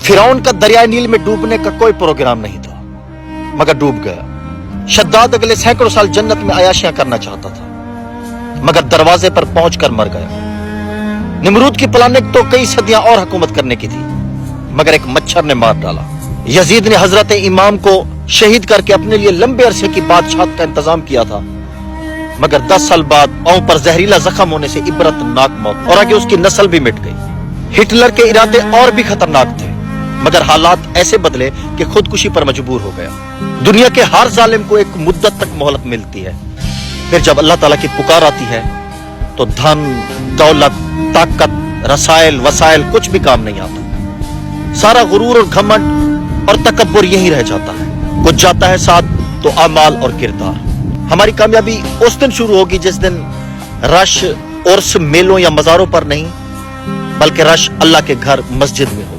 फिरौन का दरियाई नील में डूबने का कोई प्रोग्राम नहीं था, मगर डूब गया। शद्दाद अगले सैकड़ों साल जन्नत में अयाशियां करना चाहता था, मगर दरवाजे पर पहुंचकर मर गया। निमरूद की प्लानिंग तो कई सदियां और हुकूमत करने की थी, मगर एक मच्छर ने मार डाला। यजीद ने हजरत इमाम को शहीद करके अपने लिए लंबे अरसे की बादशाहत का इंतजाम किया था, मगर 10 साल बाद पांव पर जहरीला जख्म होने से इबरतनाक मौत, और आगे उसकी नस्ल भी मिट गई। हिटलर के इरादे और भी खतरनाक थे, मगर हालात ऐसे बदले कि खुदकुशी पर मजबूर हो गया। दुनिया के हर जालिम को एक मुद्दत तक मोहलत मिलती है, फिर जब अल्लाह ताला की पुकार आती है तो धन, दौलत, ताकत, रसायल, वसायल कुछ भी काम नहीं आता। सारा गुरूर और घमंड और तकब्बुर यही रह जाता है। कुछ जाता है साथ तो अमाल और किरदार। हमारी कामयाबी उस दिन शुरू होगी जिस दिन रश उर्स, मेलों या मज़ारों पर नहीं, बल्कि रश अल्लाह के घर मस्जिद में हो।